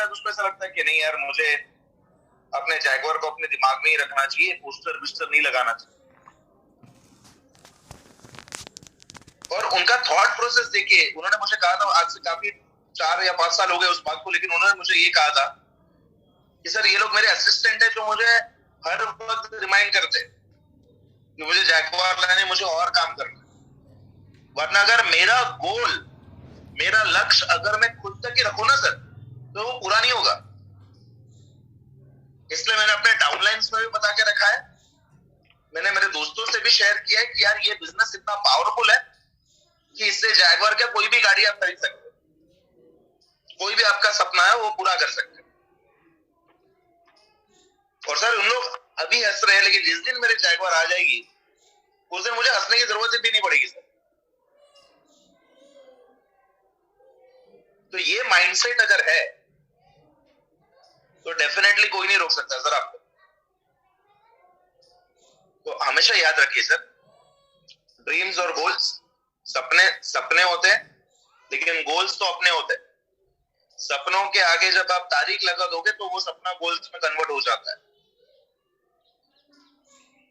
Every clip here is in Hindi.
शायद उसको ऐसा लगता है कि नहीं यार, मुझे अपने जैगवार को अपने दिमाग में ही रखना चाहिए, पोस्टर विस्टर नहीं लगाना चाहिए। और उनका थॉट प्रोसेस देखिए, उन्होंने मुझे कहा था आज से काफी 4 या 5 साल हो गए उस बात को, लेकिन उन्होंने मुझे ये कहा था कि सर ये लोग मेरे असिस्टेंट है जो मुझे हर वक्त रिमाइंड करते हैं कि मुझे जैगवार लाने, मुझे और काम करना। वरना अगर मेरा गोल, मेरा लक्ष्य अगर मैं खुद तक ही रखूं ना सर, तो वो पूरा नहीं होगा। इसलिए मैंने अपने डाउनलाइंस में भी बता के रखा है, मैंने मेरे दोस्तों से भी शेयर किया है कि यार ये बिजनेस इतना पावरफुल है कि इससे जैगवार का कोई भी गाड़ी आप खरीद सकते हो, कोई भी आपका सपना है वो पूरा कर सकते हो। और सर उन लोग अभी हंस रहे हैं, लेकिन जिस दिन मेरे जैगवार आ जाएगी उस दिन मुझे हंसने की जरूरत भी नहीं पड़ेगी सर। तो ये माइंडसेट अगर है तो डेफिनेटली कोई नहीं रोक सकता सर आपको। तो हमेशा याद रखिए सर, ड्रीम्स और गोल्स, सपने सपने होते हैं, लेकिन गोल्स तो अपने होते हैं। सपनों के आगे जब आप तारीख लगा दोगे तो वो सपना गोल्स में कन्वर्ट हो जाता है,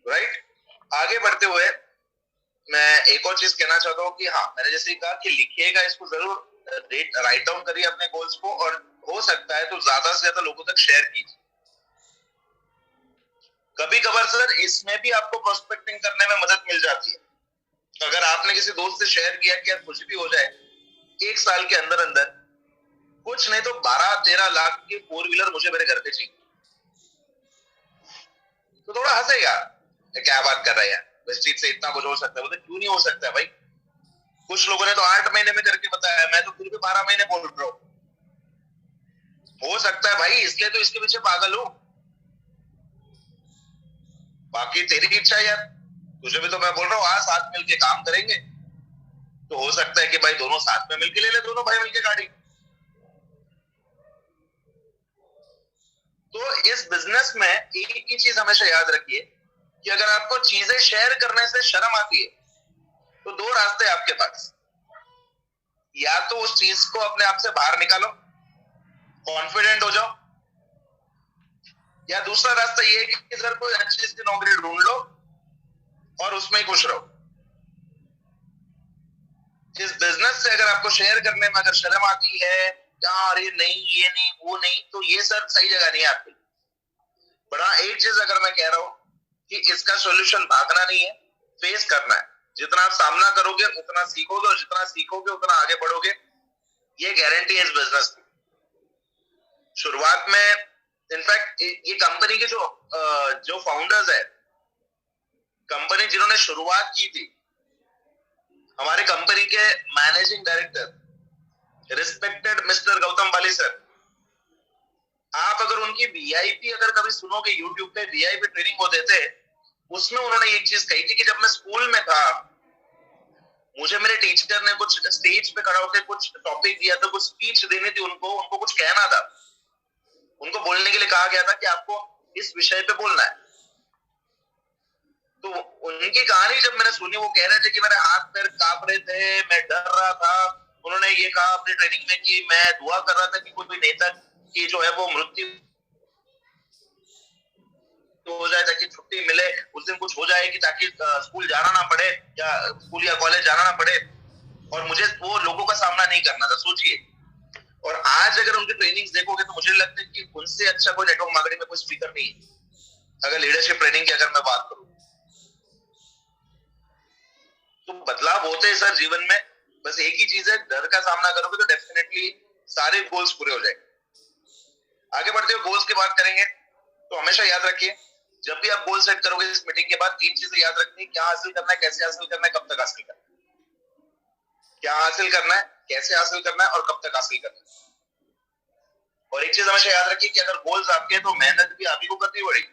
राइट। आगे बढ़ते हुए मैं एक और चीज कहना चाहता हूँ कि हाँ, मैंने जैसे कहा कि लिखिएगा, इसको जरूर राइट डाउन करिए अपने गोल्स को, और हो सकता है तो ज्यादा से ज्यादा लोगों तक शेयर कीजिए। कभी कभार सर इसमें भी आपको प्रोस्पेक्टिंग करने में मदद मिल जाती है। अगर आपने किसी दोस्त से शेयर किया कि यार कुछ भी हो जाए, 1 साल के अंदर अंदर कुछ नहीं तो 12-13 लाख की 4 व्हीलर मुझे मेरे घर पे चाहिए, तो थोड़ा हंसेगा, क्या बात कर रहा है यार, इस चीज से इतना कुछ हो सकता है। क्यों नहीं हो सकता है भाई? कुछ लोगों ने तो 8 महीने में करके बताया, मैं तो फिर भी 12 महीने बोल रहा हूँ। हो सकता है भाई, इसलिए तो इसके पीछे पागल हूं। बाकी तेरी इच्छा यार, तुझे भी तो मैं बोल रहा हूँ, आज साथ मिलके काम करेंगे, तो हो सकता है कि भाई दोनों साथ में मिलके ले ले, दोनों भाई मिलके गाड़ी। तो इस बिजनेस में एक ही चीज हमेशा याद रखिए कि अगर आपको चीजें शेयर करने से शर्म आती है तो 2 रास्ते आपके पास, या तो उस चीज को अपने आप से बाहर निकालो, कॉन्फिडेंट हो जाओ, या दूसरा रास्ता ये है कि सर कोई अच्छी सी नौकरी ढूंढ लो और उसमें ही खुश रहो। जिस बिजनेस से अगर आपको शेयर करने में अगर शर्म आती है, यार ये नहीं, ये नहीं, वो नहीं, तो ये सर सही जगह नहीं है आपकी। बड़ा एक चीज अगर मैं कह रहा हूं कि इसका सॉल्यूशन भागना नहीं है, फेस करना है। जितना आप सामना करोगे उतना सीखोगे, और जितना सीखोगे उतना आगे बढ़ोगे, ये गारंटी है इस बिजनेस की। शुरुआत में इनफैक्ट ये कंपनी के जो फाउंडर्स है, कंपनी जिन्होंने शुरुआत की थी, हमारे कंपनी के managing director respected mister Gautam Bali sir, आप अगर उनकी वीआईपी अगर कभी सुनोगे, यूट्यूब पे वीआईपी ट्रेनिंग वो देते, उसमें उन्होंने एक चीज कही थी कि जब मैं स्कूल में था, मुझे मेरे टीचर ने कुछ स्टेज पे खड़ा होकर कुछ टॉपिक दिया था, कुछ स्पीच देनी थी, उनको कुछ कहना था, उनको बोलने के लिए कहा गया था कि आपको इस विषय पे बोलना है। तो उनकी कहानी जब मैंने सुनी, वो कह रहे थे कि मेरे हाथ पैर कांप रहे थे, मैं डर रहा था। उन्होंने ये कहा अपनी ट्रेनिंग में कि मैं दुआ कर रहा था कि कोई नेता की जो है वो मृत्यु हो जाए ताकि छुट्टी मिले, उस दिन कुछ हो जाए कि ताकि स्कूल जाना ना पड़े, या स्कूल या कॉलेज जाना ना पड़े, और मुझे वो लोगों का सामना नहीं करना था। सोचिए, और आज अगर उनकी ट्रेनिंग्स देखोगे तो मुझे लगता है कि उनसे अच्छा कोई नेटवर्क मार्केटिंग में कोई स्पीकर नहीं है। अगर लीडरशिप ट्रेनिंग की अगर मैं बात करूं, तो बदलाव होते हैं सर जीवन में। बस एक ही चीज है, डर का सामना करोगे तो डेफिनेटली सारे गोल्स पूरे हो जाएंगे। आगे बढ़ते हुए गोल्स की बात करेंगे, तो हमेशा याद रखिए, जब भी आप गोल सेट करोगे इस मीटिंग के बाद, 3 चीजें याद रखनी है। क्या हासिल करना है, कैसे हासिल करना है, कब तक हासिल करना है। क्या हासिल करना है, कैसे हासिल करना है, और कब तक हासिल करना है। और एक चीज हमेशा याद रखिए कि अगर गोल्स आपके हैं तो मेहनत भी आप ही को करनी पड़ेगी।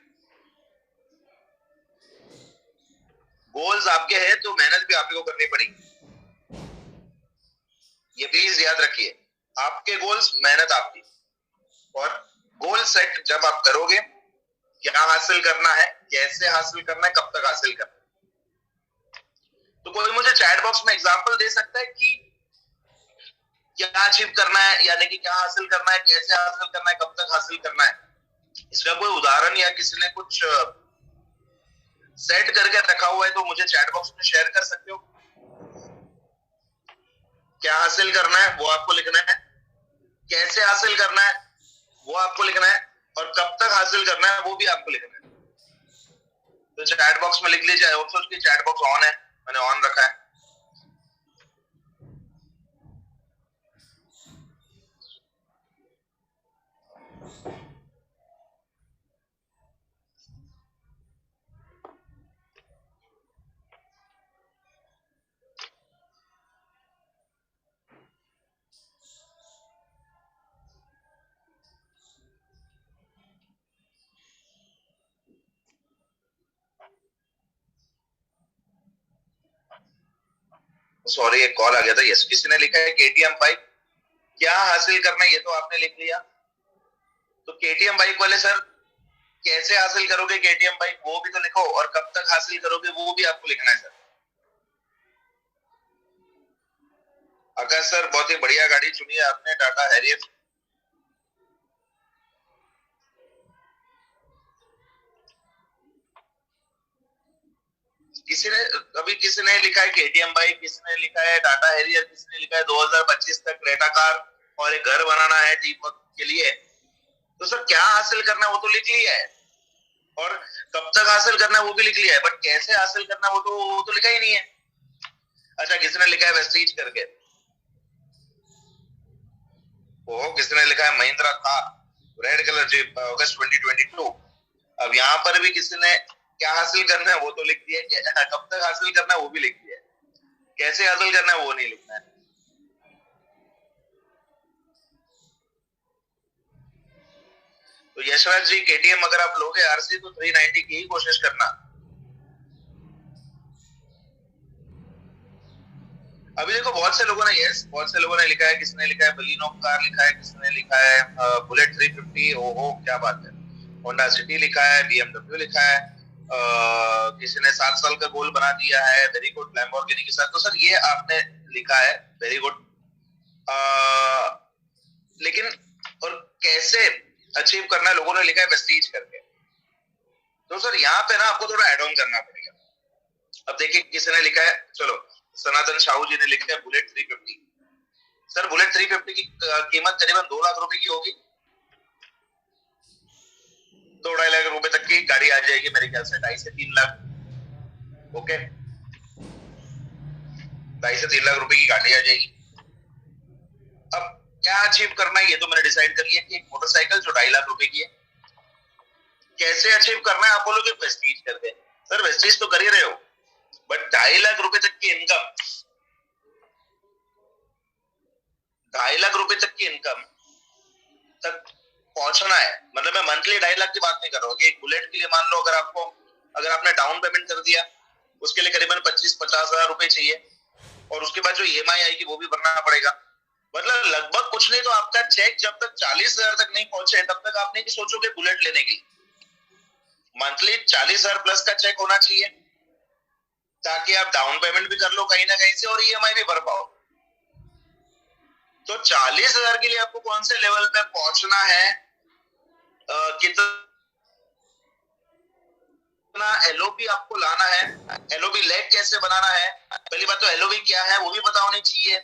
गोल्स आपके हैं तो मेहनत भी आप ही को करनी पड़ेगी, ये प्लीज याद रखिए। आपके गोल्स, मेहनत आपकी। और गोल सेट जब आप करोगे, क्या हासिल करना है, कैसे हासिल करना है, कब तक हासिल करना है। तो कोई मुझे चैट बॉक्स में एग्जांपल दे सकता है कि क्या अचीव करना है, यानी कि क्या हासिल करना है, कैसे हासिल करना है, कब तक हासिल करना है, इसका कोई उदाहरण या किसी ने कुछ सेट करके रखा हुआ है तो मुझे चैट बॉक्स में शेयर कर सकते हो। क्या हासिल करना है वो आपको लिखना है, कैसे हासिल करना है वो आपको लिखना है, और कब तक हासिल करना है वो भी आपको लिखना है। तो चैट बॉक्स में लिख लीजिए। उसकी चैट बॉक्स ऑन है, मैंने ऑन रखा है। सॉरी, एक कॉल आ गया था। यस, किसी ने लिखा है केटीएम बाइक। क्या हासिल करना है ये तो आपने लिख लिया। तो केटीएम बाइक वाले सर, कैसे हासिल करोगे केटीएम बाइक वो भी तो लिखो, और कब तक हासिल करोगे वो भी आपको लिखना है सर। आकाश सर, बहुत ही बढ़िया गाड़ी चुनी है आपने, टाटा हैरियर। किसी ने लिखा है केटीएम बाइक, किसी ने लिखा है टाटा हैरियर, किसी ने लिखा है 2025 तक क्रेटा कार और एक घर बनाना है टीम वर्क के लिए। तो सर क्या हासिल करना है वो तो लिख लिया है, और कब तक हासिल करना है वो भी लिख लिया है, बट कैसे हासिल करना है वो तो लिखा ही नहीं है। अच्छा, किसी ने लिखा है वेस्टीज करके, वो किसी ने लिखा है Mahindra Thar red colour jeep अगस्त 2022। अब यहाँ पर भी किसी ने क्या हासिल करना है वो तो लिख दिया है, कब तक हासिल करना है वो भी लिख दिया है, कैसे हासिल करना है वो नहीं लिखना है। तो यशराज जी, केटीएम अगर आप लोगे आरसी तो 390 की ही कोशिश करना। अभी देखो, बहुत से लोगों ने लिखा है। किसने लिखा है बलिनो कार लिखा है, किसने लिखा है बुलेट 350। ओहो क्या बात है। होंडा सिटी लिखा है, बीएमडब्ल्यू लिखा है। किसी ने 7 साल का गोल बना दिया है, वेरी गुड, लैम्बोर्गिनी के साथ। तो सर ये आपने लिखा है, वेरी गुड। लेकिन और कैसे अचीव करना है लोगों ने लिखा है वेस्टीज करके। तो सर यहाँ पे ना आपको थोड़ा एड ऑन करना पड़ेगा। अब देखिए, किसी ने लिखा है, चलो सनातन शाहू जी ने लिखा है बुलेट 350। सर बुलेट 350 की कीमत करीबन 2 लाख रुपए की होगी। 2-2.5 लाख रुपए तक की गाड़ी आ जाएगी मेरे ख्याल से, 2.5 से 3 लाख। ओके, 2.5 से 3 लाख रुपए की गाड़ी आ जाएगी। अब क्या अचीव करना है ये तो मैंने डिसाइड कर लिया कि एक मोटरसाइकिल जो 2.5 लाख रुपए की है। कैसे अचीव करना है आप बोलोगे वेस्टीज कर दे। सर वेस्टीज तो कर ही रहे हो, बट 2.5 लाख रुपए तक की इनकम, 2.5 लाख रुपए तक की इनकम तक पहुंचना है। मतलब मैं मंथली 2.5 लाख की बात नहीं कर रहा हूँ। एक बुलेट के लिए मान लो, अगर आपने डाउन पेमेंट कर दिया, उसके लिए करीबन 25-50 हजार रुपए चाहिए, और उसके बाद जो ईएमआई आएगी वो भी भरना पड़ेगा। मतलब लगभग कुछ नहीं तो आपका चेक जब तक 40 हजार तक नहीं पहुंचे तब तक आप नहीं सोचोगे बुलेट लेने की। मंथली 40 हजार प्लस का चेक होना चाहिए, ताकि आप डाउन पेमेंट भी कर लो कहीं ना कहीं से और ईएमआई भी भर पाओ। तो 40 हजार के लिए आपको कौन से लेवल पे पहुंचना है, कितना एलओपी आपको लाना है, एलओपी लेग कैसे बनाना है, पहली बात तो एलओपी क्या है वो भी पता होनी चाहिए।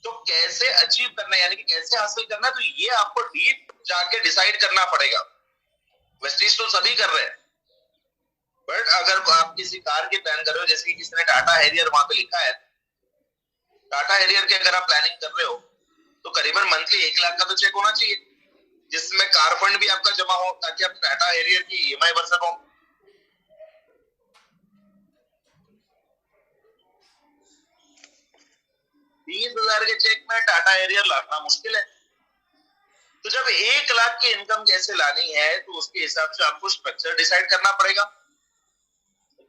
तो कैसे अचीव करना है, यानी कि कैसे हासिल करना है, तो ये आपको डीप जाके डिसाइड करना पड़ेगा। वेस्टीज तो सभी कर रहे हैं, बट अगर आप किसी कार की प्लान कर रहे हो, जैसे कि किसी ने टाटा हैरियर वहां पे लिखा है, टाटा हैरियर की अगर आप प्लानिंग कर रहे हो तो करीबन मंथली 1 लाख का तो चेक होना चाहिए, जिसमें कार फंड भी आपका जमा हो, ताकि आप टाटा हैरियर की ईएमआई भर सको। 30 हजार के चेक में टाटा हैरियर लाना मुश्किल है। तो जब 1 लाख की इनकम कैसे लानी है, तो उसके हिसाब से आपको स्ट्रक्चर डिसाइड करना पड़ेगा।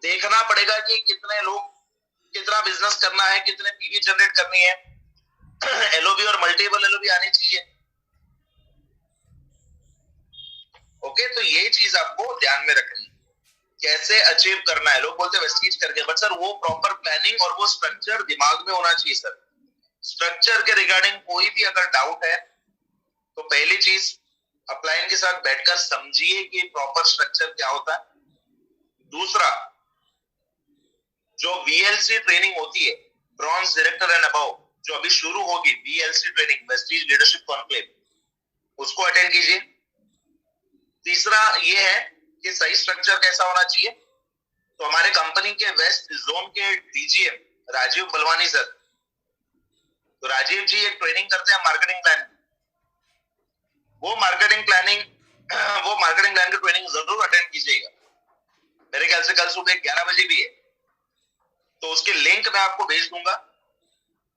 देखना पड़ेगा कि कितने लोग, कितना बिजनेस करना है, कितने पीवी जनरेट करनी है, एलओबी और मल्टीपल एलओबी आनी चाहिए। ओके, तो ये चीज आपको ध्यान में रखनी है, कैसे अचीव करना है। लोग बोलते हैं वेस्टीज करके, बट सर वो प्रॉपर प्लानिंग और वो स्ट्रक्चर दिमाग में होना चाहिए सर। स्ट्रक्चर के रिगार्डिंग कोई भी अगर डाउट है तो पहली चीज अपलाइन के साथ बैठकर समझिए कि प्रॉपर स्ट्रक्चर क्या होता है। दूसरा, जो वीएलसी ट्रेनिंग होती है ब्रॉन्ज डायरेक्टर एंड अबव, जो अभी शुरू होगी VLC training Vestige leadership conclave, उसको अटेंड कीजिए। तीसरा ये है कि सही स्ट्रक्चर कैसा होना चाहिए, तो हमारे कंपनी के वेस्ट जोन के डीजीएम राजीव बलवानी सर, तो राजीव जी एक ट्रेनिंग करते हैं मार्केटिंग प्लान, वो मार्केटिंग प्लान की ट्रेनिंग जरूर अटेंड कीजिएगा। मेरे ख्याल से कल सुबह 11 बजे भी है, तो उसके लिंक मैं आपको भेज दूंगा।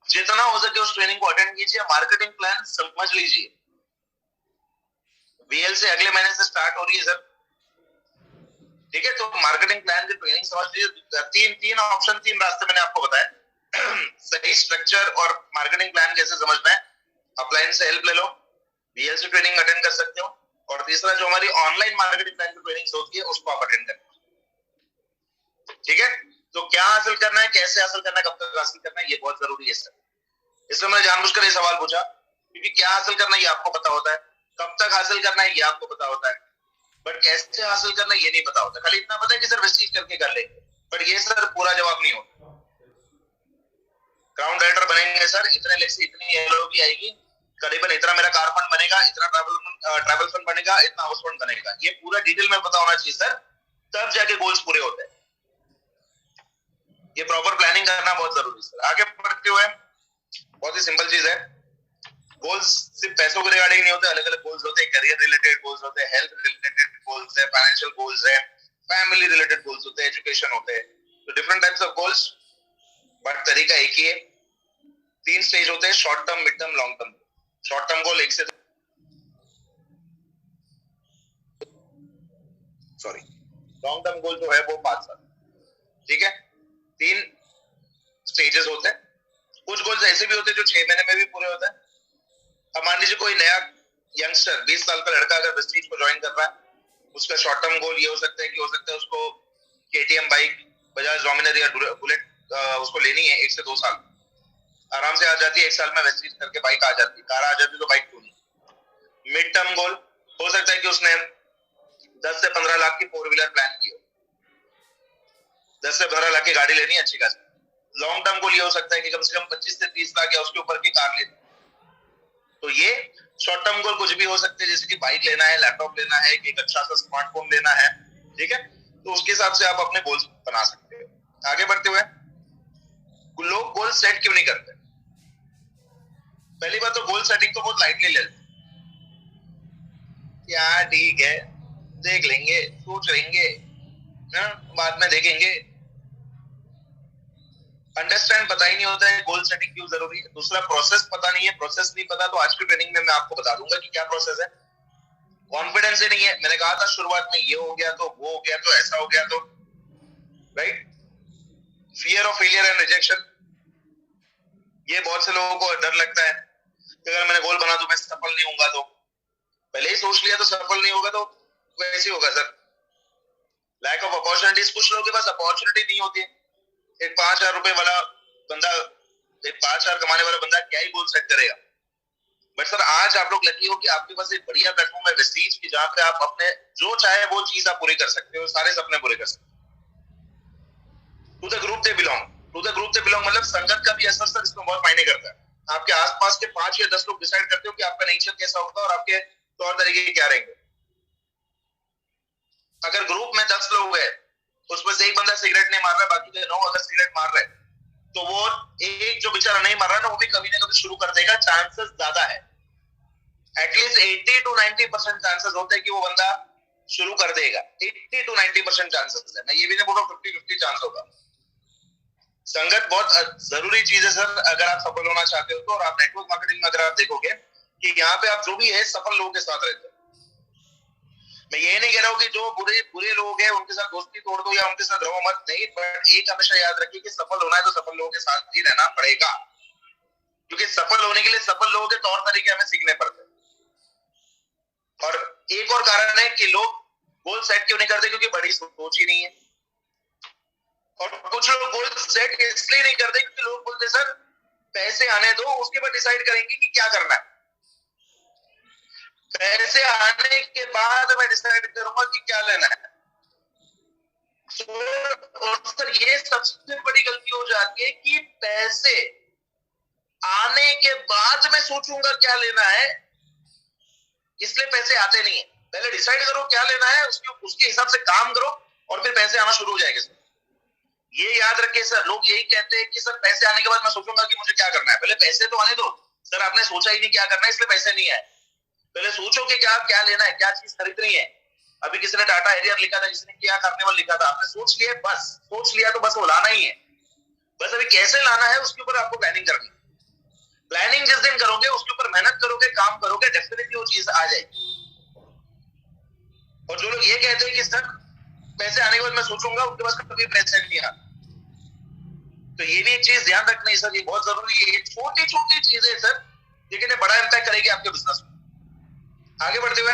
जितना हो सके उस ट्रेनिंग को अटेंड कीजिए, मार्केटिंग प्लान समझ लीजिए। वीएल से अगले महीने से स्टार्ट हो रही है सर, ठीक है, तो मार्केटिंग प्लान की ट्रेनिंग समझ लीजिए। तीन ऑप्शन, तीन रास्ते मैंने आपको बताया। सही स्ट्रक्चर और मार्केटिंग प्लान कैसे समझना है, अपलाइन से हेल्प ले लो, वीएल से ट्रेनिंग अटेंड कर सकते हो। और तीसरा, जो हमारी ऑनलाइन मार्केटिंग प्लान की ट्रेनिंग होती है उसको आप अटेंड करें, ठीक है। तो क्या हासिल करना है, कैसे हासिल करना है, कब तक हासिल करना है, ये बहुत जरूरी है सर। इसलिए मैंने जानबूझकर ये सवाल पूछा, क्योंकि क्या हासिल करना है ये आपको पता होता है, कब तक हासिल करना है ये आपको पता होता है, बट कैसे हासिल करना है ये नहीं पता होता। खाली इतना पता है कि सर वेस्टीज करके कर लेंगे, बट ये सर पूरा जवाब नहीं होता। ग्राउंड डायरेक्टर बनेंगे सर, इतने लेख से इतनी एलओपी आएगी, करीबन इतना मेरा कार फंड बनेगा, इतना ट्रैवल फंड बनेगा, इतना हाउस फंड बनेगा, ये पूरा डिटेल में पता होना चाहिए सर, तब जाके गोल्स पूरे होते हैं। ये प्रॉपर प्लानिंग करना बहुत जरूरी है सर। आगे बढ़ते हुए बहुत ही सिंपल चीज है, गोल्स सिर्फ पैसों के रिगार्डिंग नहीं होते, अलग अलग गोल्स होते हैं, करियर रिलेटेड गोल्स होते हैं, हेल्थ रिलेटेड गोल्स है, फाइनेंशियल गोल्स है, फैमिली रिलेटेड गोल्स होते हैं, एजुकेशन होते हैं, तो different types of goals, but तरीका एक ही है। 3 स्टेज होते हैं, short term, mid term, long term. Short term goal long term goal जो है वो 5 साल, ठीक है। 3 स्टेजेस होते हैं। कुछ गोल्स ऐसे भी होते हैं जो 6 महीने में भी पूरे होते हैं। अब मान लीजिए कोई नया यंगस्टर 20 साल का लड़का अगर वेस्टीज को ज्वाइन कर रहा है, उसका शॉर्ट टर्म गोल ये हो सकता है कि उसको केटीएम बाइक, बजाज डोमिनर या बुलेट उसको लेनी है 1 से 2 साल, आराम से आ जाती है, 1 साल में वेस्टीज करके बाइक आ जाती है, कार आ जाती है, तो बाइक क्यों नहीं। मिड टर्म गोल हो सकता है कि उसने 10 से 15 लाख की 4 व्हीलर प्लान की हो, 10 से 15 लाख की गाड़ी लेनी है अच्छी खासी। लॉन्ग टर्म गोल ये हो सकता है कि कम से कम 25 से 30 लाख या उसके ऊपर की कार लेनी। तो ये शॉर्ट टर्म गोल कुछ भी हो सकते हैं, जैसे कि बाइक लेना है, लैपटॉप लेना है, एक अच्छा सा स्मार्टफोन लेना है, ठीक है, तो उसके हिसाब से आप अपने गोल्स बना सकते हैं। आगे बढ़ते हुए, लोग गोल सेट क्यों नहीं करते? पहली बात तो गोल सेटिंग तो बहुत लाइटली लेते, यार ठीक है, देख लेंगे, सोच लेंगे, बाद में देखेंगे। अंडरस्टैंड पता ही नहीं होता है गोल सेटिंग क्यों जरूरी है। दूसरा, प्रोसेस पता नहीं है, प्रोसेस नहीं पता, तो आज की ट्रेनिंग में मैं आपको बता दूंगा कि क्या प्रोसेस है। कॉन्फिडेंस ही नहीं है, मैंने कहा था शुरुआत में ये हो गया तो वो हो गया तो ऐसा हो गया तो, right. Fear of failure and rejection, ये बहुत से लोगों को डर लगता है कि अगर मैंने गोल बना तो मैं सफल नहीं होऊंगा, तो पहले ही सोच लिया तो सफल नहीं होगा, तो वैसे ही होगा सर। लैक ऑफ अपॉर्चुनिटीज, कुछ लोगों के पास अपॉर्चुनिटी नहीं होती है। एक 5,000 रुपए वाला बंदा, एक 5,000 कमाने वाला बंदा क्या ही गोल सेट करेगा। बट सर आज आप लोग लकी हो कि आपके पास एक बढ़िया प्लेटफॉर्म है वेस्टीज की, जहां पे आप अपने जो चाहे वो चीज आप पूरी कर सकते हो, सारे सपने पूरे कर सकते हो। To the group they belong, to the group they belong मतलब संगत का भी असर सर इसमें बहुत मायने करता है। आपके आसपास के 5 या 10 लोग डिसाइड करते हो कि आपका नेचर कैसा होगा और आपके तौर तरीके क्या रहेंगे। अगर ग्रुप में 10 लोग है, उसमें से एक बंदा सिगरेट नहीं मार रहा है, बाकी के 9 अगर सिगरेट मार रहे हैं, तो वो एक जो बेचारा नहीं मार रहा है ना, वो भी कभी ना कभी शुरू कर देगा, चांसेस ज्यादा है। एटलीस्ट 80 to 90% चांसेस होते हैं कि वो बंदा शुरू कर देगा। 80 to 90% चांसेस है, मैं ये भी नहीं बोल रहा 50-50 चांस होगा। संगत बहुत जरूरी चीज है सर, अगर आप सफल होना चाहते हो तो। और आप नेटवर्क मार्केटिंग में अगर आप देखोगे कि यहाँ पे आप जो भी है सफल लोगों के साथ रहते हो। मैं ये नहीं कह रहा हूँ कि जो बुरे लोग हैं उनके साथ दोस्ती तोड़ दो या उनके साथ रहो मत, नहीं, पर एक हमेशा याद रखिए कि सफल होना है तो सफल लोगों के साथ ही रहना पड़ेगा, क्योंकि सफल होने के लिए सफल लोगों के तौर तरीके हमें सीखने पड़ते हैं। और एक और कारण है कि लोग गोल सेट क्यों नहीं करते, क्योंकि बड़ी सोच ही नहीं है। और कुछ लोग गोल सेट इसलिए नहीं करते क्योंकि लोग बोलते सर पैसे आने दो, उसके बाद डिसाइड करेंगे कि क्या करना है। पैसे आने के बाद मैं डिसाइड करूंगा कि क्या लेना है। और सर ये सबसे बड़ी गलती हो जाती है कि पैसे आने के बाद मैं सोचूंगा क्या लेना है, इसलिए पैसे आते नहीं है। पहले डिसाइड करो क्या लेना है, उसके हिसाब से काम करो और फिर पैसे आना शुरू हो जाएंगे सर। ये याद रखिए सर, लोग यही कहते हैं कि सर पैसे आने के बाद मैं सोचूंगा कि मुझे क्या करना है। पहले पैसे तो आने दो सर, आपने सोचा ही नहीं क्या करना है इसलिए पैसे नहीं आए। पहले सोचो कि क्या क्या लेना है, क्या चीज खरीदनी है। अभी किसी ने टाटा हैरियर लिखा था, किसी ने किया कार्निवल लिखा था, आपने सोच लिया, बस सोच लिया तो बस वो लाना ही है। बस अभी कैसे लाना है उसके ऊपर आपको प्लानिंग करनी। प्लानिंग जिस दिन करोगे, उसके ऊपर मेहनत करोगे, काम करोगे, डेफिनेटली वो चीज आ जाएगी। और जो लोग ये कहते हैं कि सर पैसे आने के बाद मैं सोचूंगा, उनके पास कभी पैसे नहीं आते। तो ये भी एक चीज ध्यान रखना है सर, ये बहुत जरूरी है। ये छोटी छोटी चीजें सर, लेकिन बड़ा इम्पैक्ट करेगी आपके बिजनेस में। आगे बढ़ते हुए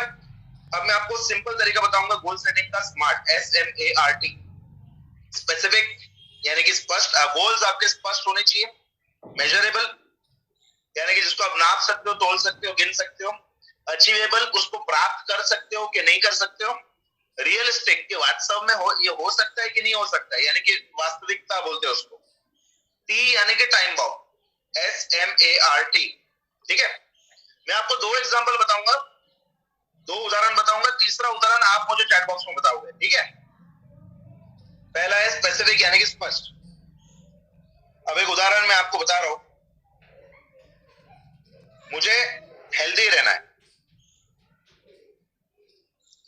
अब मैं आपको सिंपल तरीका बताऊंगा गोल सेटिंग का, स्मार्ट, SMART। स्पेसिफिक यानी कि स्पष्ट, गोल्स आपके स्पष्ट होने चाहिए। मेजरेबल यानी कि जिसको आप नाप सकते हो, तोल सकते हो, गिन सकते हो। अचीवेबल, उसको प्राप्त कर सकते हो कि नहीं कर सकते हो। रियलिस्टिक, कि वास्तव में ये हो सकता है कि नहीं हो सकता है, यानी कि वास्तविकता बोलते हैं उसको। टी यानी कि टाइम बाउंड, SMART। ठीक है, मैं आपको 2 एग्जांपल बताऊंगा, 2 उदाहरण बताऊंगा, तीसरा उदाहरण आप मुझे चैट बॉक्स में बताओगे। ठीक है, पहला है स्पेसिफिक यानी कि स्पष्ट। अब एक उदाहरण मैं आपको बता रहा हूं, मुझे हेल्दी रहना है,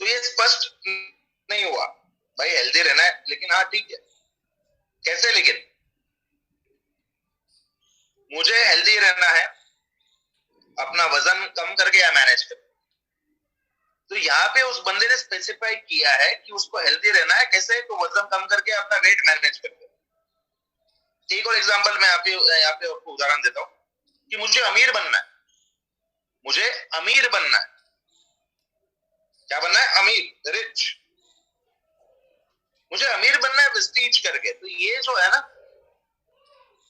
तो ये स्पष्ट नहीं हुआ भाई, हेल्दी रहना है, लेकिन हाँ ठीक है, कैसे? लेकिन मुझे हेल्दी रहना है, अपना वजन कम करके या मैनेज करके। तो यहाँ पे उस बंदे ने स्पेसिफाई किया है कि उसको हेल्दी रहना है, कैसे? तो वजन कम करके, अपना वेट मैनेज करके। एक और एग्जांपल मैं यहाँ पे आपको उदाहरण देता हूँ कि मुझे अमीर बनना है, मुझे अमीर बनना है। क्या बनना है? अमीर, रिच। मुझे अमीर बनना है वेस्टीज करके। तो ये जो है ना,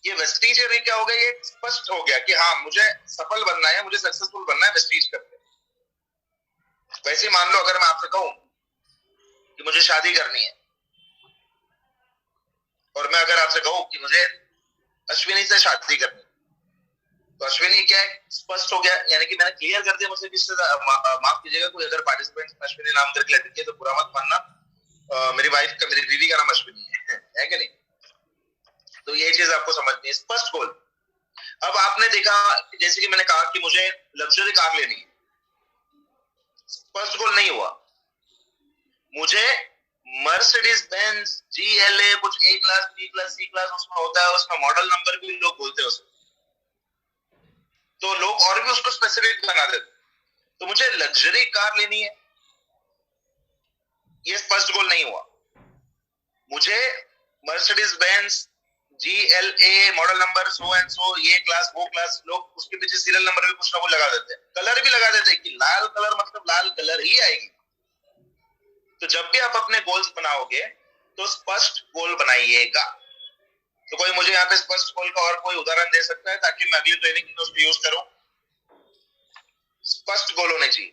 ये वेस्टीज क्या हो गया, ये स्पष्ट हो गया कि हाँ मुझे सफल बनना है, मुझे सक्सेसफुल बनना है वेस्टीज करके। वैसे मान लो अगर मैं आपसे कहूं कि मुझे शादी करनी है, और मैं अगर आपसे कहूं कि मुझे अश्विनी से शादी करनी है, तो अश्विनी क्या है? स्पष्ट हो गया, यानी कि मैंने क्लियर कर दिया मुझे किससे। माफ कीजिएगा, कोई अगर पार्टिसिपेंट अश्विनी नाम करके लड़की है तो बुरा मत मानना, मेरी वाइफ का, मेरी बीवी का नाम अश्विनी है कि नहीं? तो ये चीज आपको समझनी है, स्पष्ट गोल। अब आपने देखा, जैसे कि मैंने कहा कि मुझे लग्जरी कार लेनी है, स्पष्ट गोल नहीं हुआ। मुझे मर्सिडीज बेंज GLA कुछ A class, B class, C class उसमें होता है, उसका मॉडल नंबर भी लोग बोलते हैं उसको, तो लोग और भी उसको स्पेसिफिक बना देते। तो मुझे लग्जरी कार लेनी है, ये स्पष्ट गोल नहीं हुआ। मुझे Mercedes Benz GLA model number so and so, ये क्लास, वो क्लास, लोग उसके पीछे सीरियल नंबर भी कुछ ना कुछ लगा देते हैं, कलर भी लगा देते हैं कि लाल कलर मतलब लाल कलर ही आएगी। तो जब भी आप अपने गोल्स बनाओगे तो स्पष्ट गोल बनाइएगा। तो कोई मुझे यहाँ पे स्पष्ट गोल का और कोई उदाहरण दे सकता है ताकि मैं अगली ट्रेनिंग में उसको यूज करूं? स्पष्ट गोल होने चाहिए।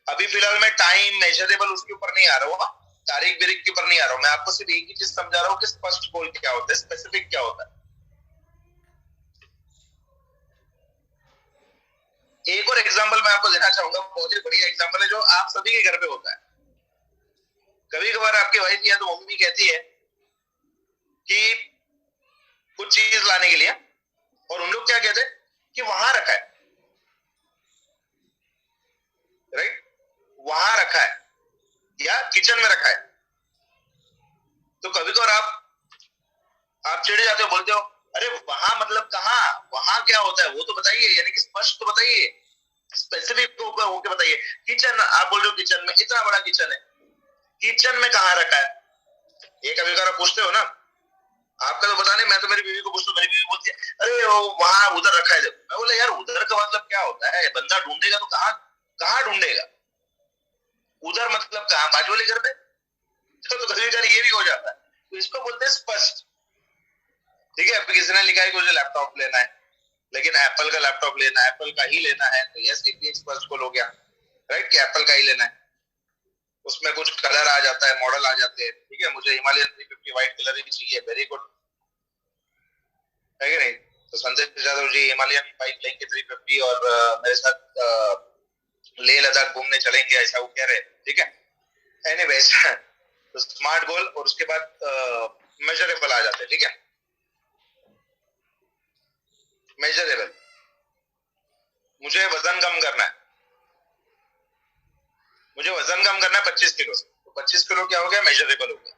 अभी फिलहाल मैं टाइम मेजरेबल उसके ऊपर नहीं आ रहा हूँ, तारीख बिरीख के ऊपर नहीं आ रहा हूँ, मैं आपको सिर्फ एक ही चीज समझा रहा हूँ कि स्पष्ट गोल क्या होता है, स्पेसिफिक क्या होता है। एक और एग्जांपल मैं आपको देना चाहूंगा, बहुत ही बढ़िया एग्जांपल है जो आप सभी के घर पे होता है। कभी कभार आपकी वाइफ या तो मम्मी कहती है कि कुछ चीज लाने के लिए, और उन लोग क्या कहते हैं कि वहां रखा है, राइट, वहां रखा है या किचन में रखा है। तो कभी कभार आप चिढ़ जाते हो, बोलते हो अरे वहां मतलब कहाँ, वहां क्या होता है वो तो बताइए, यानी कि स्पष्ट तो बताइए, स्पेसिफिक होकर बताइए। किचन, आप बोल रहे हो किचन में, इतना बड़ा किचन है, किचन में कहाँ रखा है? ये कभी कभार पूछते हो ना, आपका तो पता नहीं, मैं तो मेरी बीवी को पूछता हूँ, मेरी बीवी बोलती है अरे वो वहां उधर रखा है। मैं बोला यार उधर का मतलब क्या होता है? बंदा ढूंढेगा तो कहाँ कहाँ ढूंढेगा? उधर मतलब कहाँ, बाजू वाले घर पे? तो कभी कभी ये भी हो जाता है। तो इसको बोलते हैं स्पष्ट। ठीक है, अभी किसी ने लिखा है कि मुझे लैपटॉप लेना है, लेकिन एप्पल का लैपटॉप लेना है, एप्पल का ही लेना है, तो यस एपीएक्स फर्स्ट गोल हो गया, राइट, कि एप्पल का ही लेना है। उसमें कुछ कलर आ जाता है, मॉडल आ जाते हैं, ठीक है, मुझे हिमालयन 350 व्हाइट कलर ही चाहिए, वेरी गुड, है कि नहीं? तो संजय यादव जी हिमालयन बाइक लेंगे 350 और मेरे साथ लेह लद्दाख घूमने चलेंगे, ऐसा वो कह रहे हैं, ठीक है। एनीवेज तो स्मार्ट गोल और उसके बाद मेजरेबल आ जाते हैं, ठीक है। मेजरेबल, मुझे वजन कम करना है, मुझे वजन कम करना है 25 किलो से, तो 25 किलो क्या हो गया, मेजरेबल हो गया।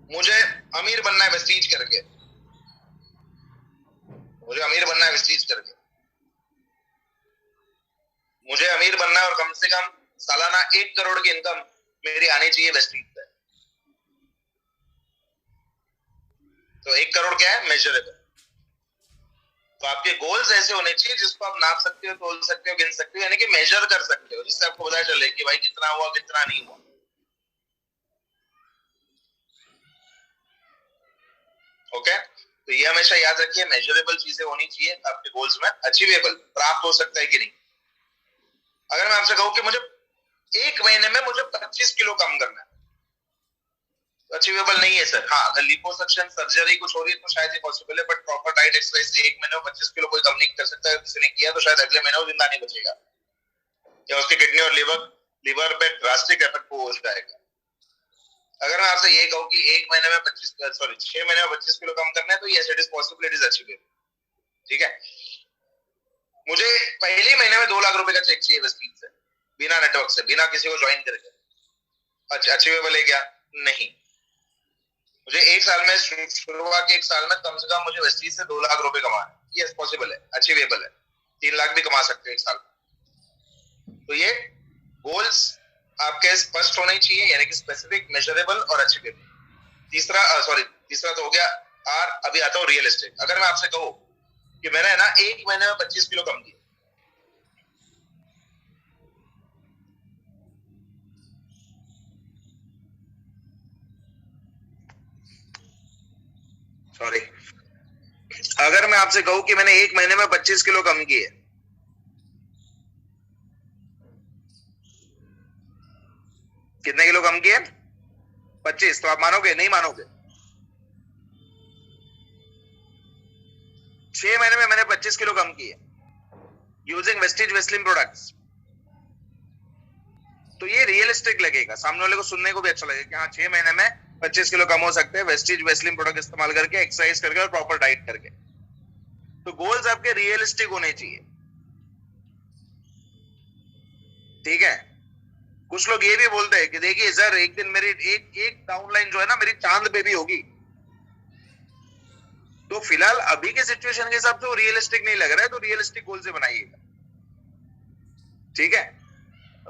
मुझे अमीर बनना है वेस्टीज करके, मुझे अमीर बनना है वेस्टीज करके, मुझे अमीर बनना है और कम से कम सालाना 1 करोड़ की इनकम मेरी आनी चाहिए वेस्टीज से। तो 1 करोड़ क्या है, मेजरेबल। तो आपके गोल्स ऐसे होने चाहिए जिसको आप नाप सकते हो, तोल सकते हो, गिन सकते हो, यानी कि मेजर कर सकते हो, जिससे आपको पता चले कि भाई कितना हुआ कितना नहीं हुआ। ओके, तो ये हमेशा याद रखिए, मेजरेबल चीजें होनी चाहिए आपके गोल्स में, अचीवेबल, प्राप्त हो सकता है कि नहीं। अगर मैं आपसे कहूं कि मुझे 1 महीने में मुझे 25 किलो कम करना है, अचीवेबल नहीं है सर। हाँ, अगर लिपोसक्शन सर्जरी कुछ हो रही है तो शायद ये पॉसिबल है, बट प्रॉपर डाइट एक्सरसाइज से 1 महीने में 25 किलो कोई कम नहीं कर सकता है। किसी ने किया तो शायद अगले महीने वो जिंदा नहीं बचेगा, या उसकी किडनी और लिवर पे ड्रास्टिक इफेक्ट हो जाएगा। अगर मैं आपसे ये कहूँ कि 1 महीने में 6 महीने में 25 किलो कम करना है, तो yes it is possible, it is achievable, ठीक है। मुझे पहले महीने में 2 लाख रुपए का चेक चाहिए वेस्टीज से, बिना नेटवर्क से, बिना किसी को ज्वाइन करके। अचीवेबल है क्या? नहीं। मुझे 1 साल में, शुरुआत के 1 साल में कम से कम मुझे वेस्टीज से 2 लाख रुपए कमाना है, यस पॉसिबल है, अचीवेबल है। 3 लाख भी कमा सकते हो 1 साल में। तो ये गोल्स आपके स्पष्ट होने चाहिए, यानी कि स्पेसिफिक, मेजरेबल और अचीवेबल। तीसरा तो हो गया आर। अभी आता हूँ रियलिस्टिक। अगर मैं आपसे कहूँ कि मैंने ना 1 महीने में 25 किलो कम किया, सॉरी, अगर मैं आपसे कहूँ कि मैंने 1 महीने में 25 किलो कम किए, कितने किलो कम किए? 25। तो आप मानोगे? नहीं मानोगे? 6 महीने में मैंने 25 किलो कम किए यूजिंग वेस्टीज वेस्लिन प्रोडक्ट्स। तो ये रियलिस्टिक लगेगा, सामने वाले को सुनने को भी अच्छा लगेगा कि हाँ 6 महीने में 25 किलो कम हो सकते हैं वेस्टीज वेस्लिन प्रोडक्ट इस्तेमाल करके, एक्सरसाइज करके और प्रॉपर डाइट करके। तो गोल्स आपके रियलिस्टिक होने चाहिए, ठीक है। कुछ लोग ये भी बोलते हैं कि देखिए सर, एक दिन मेरी एक डाउनलाइन जो है ना, मेरी चांद पे भी होगी। तो फिलहाल अभी के सिचुएशन के हिसाब से वो रियलिस्टिक नहीं लग रहा है, तो रियलिस्टिक गोल से बनाइएगा, ठीक है।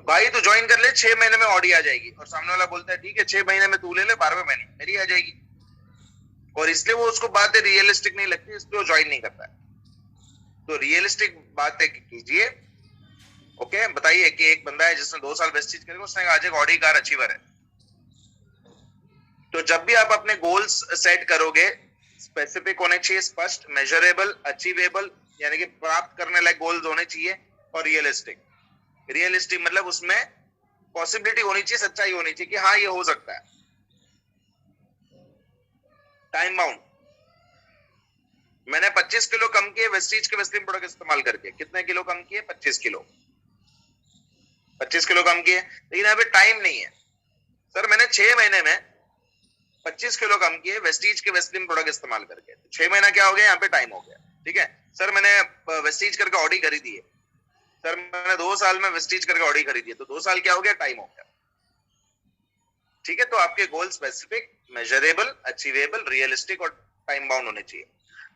भाई तू ज्वाइन कर ले, 6 महीने में ऑडी आ जाएगी, और सामने वाला बोलता है ठीक है 6 महीने में तू ले ले, 12वें महीने मेरी आ जाएगी, और इसलिए वो उसको बातें रियलिस्टिक नहीं लगती, इसलिए वो ज्वाइन नहीं करता है। तो रियलिस्टिक बातें कीजिए। ओके, बताइए कि एक बंदा है जिसने 2 साल वेस्टीज करके उसने आज एक ऑडी कार अचीवर है। तो जब भी आप अपने गोल्स सेट करोगे, स्पेसिफिक होने चाहिए, स्पष्ट, मेजरेबल, अचीवेबल, यानी कि प्राप्त करने लायक गोल्स होने चाहिए, और रियलिस्टिक। रियलिस्टिक मतलब उसमें पॉसिबिलिटी होनी चाहिए, सच्चाई होनी चाहिए कि हाँ ये हो सकता है। टाइम बाउंड, मैंने 25 किलो कम किए वेस्टीज के वेस्लिन प्रोडक्ट इस्तेमाल करके। कितने किलो कम किए? 25 किलो। 25 किलो कम किए, लेकिन यहाँ पे टाइम नहीं है। सर मैंने 6 महीने में 25 किलो कम किए वेस्टीज के वेस्लिन प्रोडक्ट इस्तेमाल करके। 6 महीना क्या हो गया? यहाँ पे टाइम हो गया, ठीक है। सर मैंने वेस्टीज करके ऑडी खरीदी है। सर मैंने 2 साल में वेस्टीज करके ऑडी खरीदी है, तो 2 साल क्या हो गया? टाइम हो गया, ठीक है। तो आपके गोल स्पेसिफिक, मेजरेबल, अचीवेबल, रियलिस्टिक और टाइम बाउंड होने चाहिए।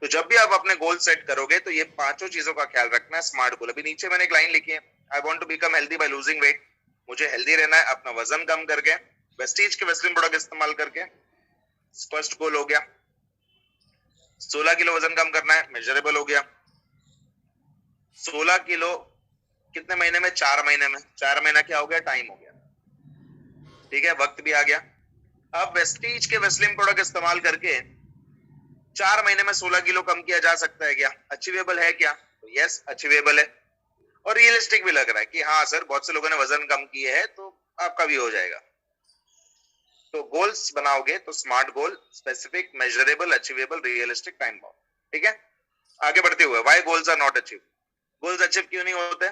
तो जब भी आप अपने गोल सेट करोगे तो ये 5 चीजों का ख्याल रखना है। स्मार्ट गोल, अभी नीचे मैंने एक लाइन लिखी है, I want to become healthy by losing weight. मुझे हेल्दी रहना है अपना वजन कम करके, वेस्टीज के वेस्लिन प्रोडक्ट इस्तेमाल करके। स्पष्ट गोल हो गया। 16 किलो वजन कम करना है, मेजरेबल हो गया। 16 किलो कितने महीने में? 4 महीने में। 4 महीना क्या हो गया? टाइम हो गया, ठीक है, वक्त भी आ गया। अब वेस्टीज के वेस्लिन प्रोडक्ट इस्तेमाल करके 4 महीने में 16 किलो कम किया जा सकता है क्या? अचीवेबल है क्या? यस, अचीवेबल है और रियलिस्टिक भी लग रहा है कि हाँ सर, बहुत से लोगों ने वजन कम किए हैं तो आपका भी हो जाएगा। तो गोल्स बनाओगे तो smart goal, specific, measurable, achievable, realistic, time bound. ठीक है, आगे बढ़ते हुए why goals are not achieve. Goals achieve क्यों नहीं होते?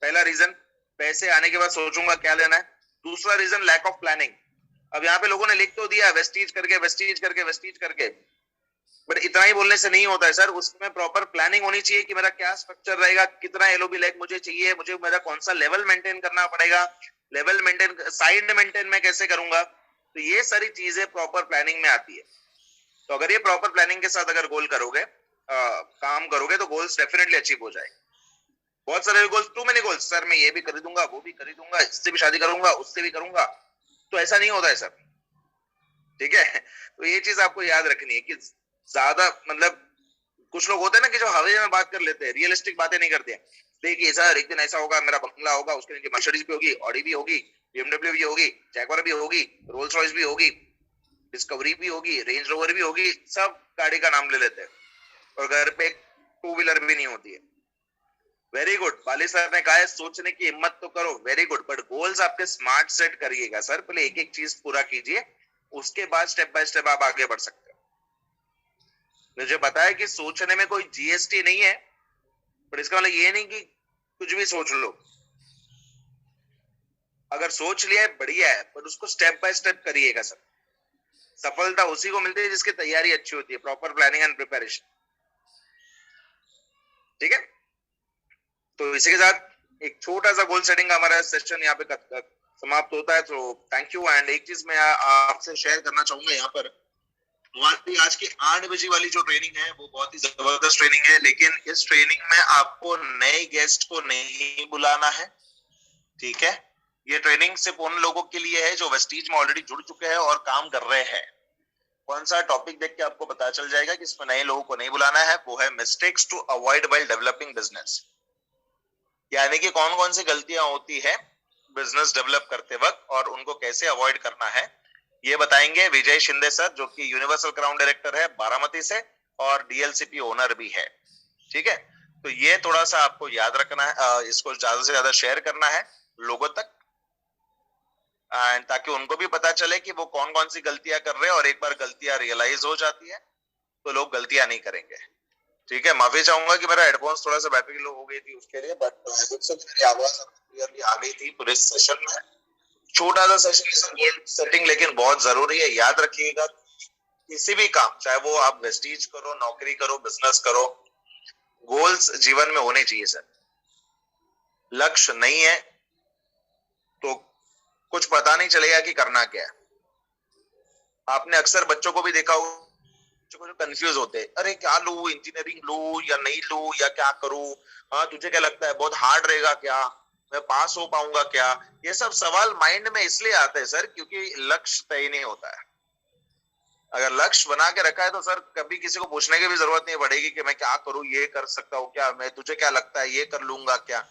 पहला रीजन, पैसे आने के बाद सोचूंगा क्या लेना है। दूसरा रीजन, लैक ऑफ प्लानिंग। अब यहाँ पे लोगों ने लिख तो दिया वेस्टीज करके वेस्टीज करके वेस्टीज करके, बट इतना ही बोलने से नहीं होता है सर, उसमें प्रॉपर प्लानिंग होनी चाहिए कि मेरा क्या स्ट्रक्चर रहेगा, कितना एलओबी लैग मुझे चाहिए, मुझे मेरा कौन सा लेवल मेंटेन करना पड़ेगा, लेवल मेंटेन, साइड मेंटेन मैं कैसे करूंगा। तो ये सारी चीजें प्रॉपर प्लानिंग में आती है। तो अगर ये प्रॉपर प्लानिंग के साथ अगर गोल करोगे, काम करोगे तो गोल्स डेफिनेटली अचीव हो जाएंगे। बहुत सारे goals, too many goals, sir मैं ये भी खरीदूंगा, वो भी खरीदूंगा, इससे भी शादी करूंगा, उससे भी करूंगा, तो ऐसा नहीं होता है सर। ठीक है, तो ये चीज आपको याद रखनी है कि ज्यादा मतलब कुछ लोग होते हैं ना कि जो हवा में बात कर लेते हैं, रियलिस्टिक बातें नहीं करते हैं। देखिए सर, एक दिन ऐसा होगा, मेरा बंगला होगा, उसके नीचे मर्सिडीज भी होगी, ऑडी भी होगी, बीएमडब्ल्यू भी होगी, जैगवार भी होगी, रोल्स रॉयस भी होगी, डिस्कवरी भी होगी, रेंज रोवर भी होगी, सब गाड़ी का नाम ले लेते हैं और घर पे टू व्हीलर भी नहीं होती है। वेरी गुड, बाली सर ने कहा है सोचने की हिम्मत तो करो, वेरी गुड, बट गोल्स आपके स्मार्ट सेट करिएगा सर। पहले एक एक चीज पूरा कीजिए, उसके बाद स्टेप बाय स्टेप आप आगे बढ़ सकते हो। मुझे पता है कि सोचने में कोई जीएसटी नहीं है, पर इसका मतलब ये नहीं कि कुछ भी सोच लो। अगर सोच लिया है बढ़िया है, पर उसको स्टेप बाय स्टेप करिएगा सर। सफलता उसी को मिलती है जिसकी तैयारी अच्छी होती है, प्रॉपर प्लानिंग एंड प्रिपरेशन। ठीक है, तो इसी के साथ एक छोटा सा गोल सेटिंग का हमारा सेशन यहाँ पे समाप्त होता है। तो थैंक यू। एंड एक चीज मैं आपसे शेयर करना चाहूंगा यहाँ पर, हमारी आज की 8 बजे वाली जो ट्रेनिंग है वो बहुत ही जबरदस्त ट्रेनिंग है, लेकिन इस ट्रेनिंग में आपको नए गेस्ट को नहीं बुलाना है। ठीक है, ये ट्रेनिंग सिर्फ उन लोगों के लिए है जो वेस्टीज में ऑलरेडी जुड़ चुके हैं और काम कर रहे हैं। कौन सा टॉपिक देख के आपको पता चल जाएगा कि इसमें नए लोगों को नहीं बुलाना है। वो है mistakes to avoid while developing business, यानी कि कौन कौन सी गलतियां होती है बिजनेस डेवलप करते वक्त और उनको कैसे अवॉइड करना है, ये बताएंगे विजय शिंदे सर, जो कि यूनिवर्सल क्राउन डायरेक्टर है बारामती से और डीएलसीपी ओनर भी है। ठीक है, तो ये थोड़ा सा आपको याद रखना है, इसको ज्यादा से ज्यादा शेयर करना है लोगों तक, ताकि उनको भी पता चले कि वो कौन कौन सी गलतियां कर रहे हैं, और एक बार गलतियां रियलाइज हो जाती है तो लोग गलतियां नहीं करेंगे। ठीक है, माफी चाहूंगा कि मेरा हेडफोन्स थोड़ा सा बैटरी लो हो गई थी उसके लिए, बट मेरी आवाज क्लियरली आ गई थी पूरे सेशन में। छोटा सा सेशन है सर, गोल सेटिंग, लेकिन बहुत जरूरी है। याद रखिएगा, किसी भी काम, चाहे वो आप वेस्टीज करो, नौकरी करो, बिजनेस करो, गोल्स जीवन में होने चाहिए सर। लक्ष्य नहीं है तो कुछ पता नहीं चलेगा कि करना क्या है। आपने अक्सर बच्चों को भी देखा हो जो कंफ्यूज होते हैं, अरे क्या लूं, इंजीनियरिंग लूं या नहीं लूं, या क्या करूं, हाँ तुझे क्या लगता है बहुत हार्ड रहेगा क्या, मैं पास हो पाऊंगा क्या। ये सब सवाल माइंड में इसलिए आते हैं सर क्योंकि लक्ष्य तय नहीं होता है। अगर लक्ष्य बना के रखा है तो सर कभी किसी को पूछने की भी जरूरत नहीं पड़ेगी कि मैं क्या करूं, ये कर सकता हूँ क्या, मैं तुझे क्या लगता है ये कर लूंगा क्या,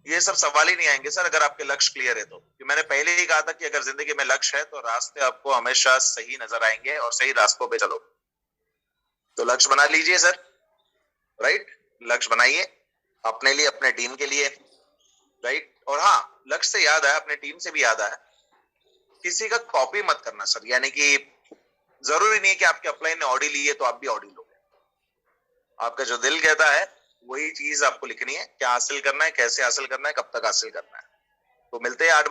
ये सब सवाल ही नहीं आएंगे सर अगर आपके लक्ष्य क्लियर है तो। कि मैंने पहले ही कहा था कि अगर जिंदगी में लक्ष्य है तो रास्ते आपको हमेशा सही नजर आएंगे और सही रास्तों पे चलो। तो लक्ष्य बना लीजिए सर, राइट, लक्ष्य बनाइए अपने लिए, अपने टीम के लिए, राइट। और हाँ, लक्ष्य से याद आया, अपने टीम से भी याद आया, किसी का कॉपी मत करना सर। यानी कि जरूरी नहीं है कि आपके अपलाइन ने ऑडी ली है तो आप भी ऑडी लोगे। आपका जो दिल कहता है वही चीज आपको लिखनी है, क्या हासिल करना है, कैसे हासिल करना है, कब तक हासिल करना है। तो मिलते हैं 8 बजे।